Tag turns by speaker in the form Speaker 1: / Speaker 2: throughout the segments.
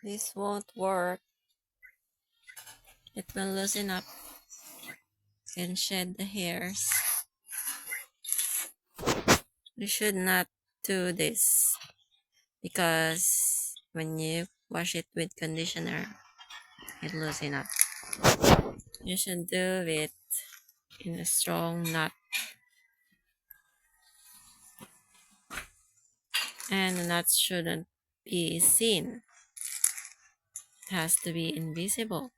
Speaker 1: This won't work. It will loosen up and shed the hairs. You should not do this because when you wash it with conditioner, it loosens up. You should do it in a strong knot, and the knot shouldn't be seen. It has to be invisible.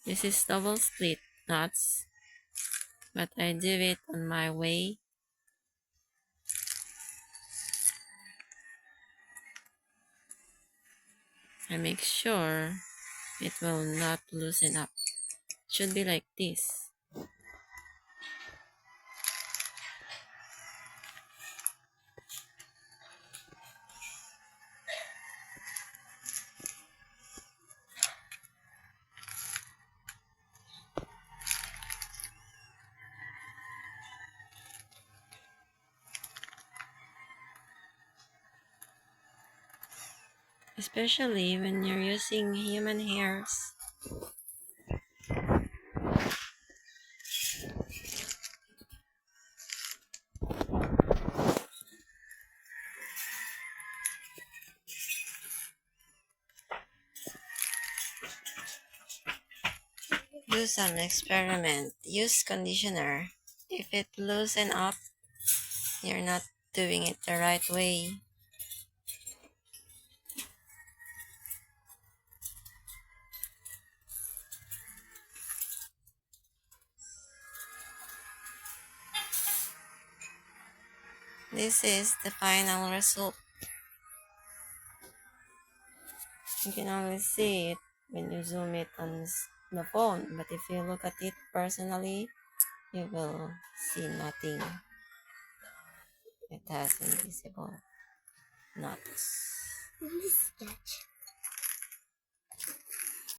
Speaker 1: This is double split knots, but I do it on my way. I make sure it will not loosen up. It should be like this. Especially when you're using human hairs. Do some experiment. Use conditioner. If it loosen up, you're not doing it the right way. This is the final result. You can only see it when you zoom it on the phone, but if you look at it personally, you will see nothing. It has invisible knots.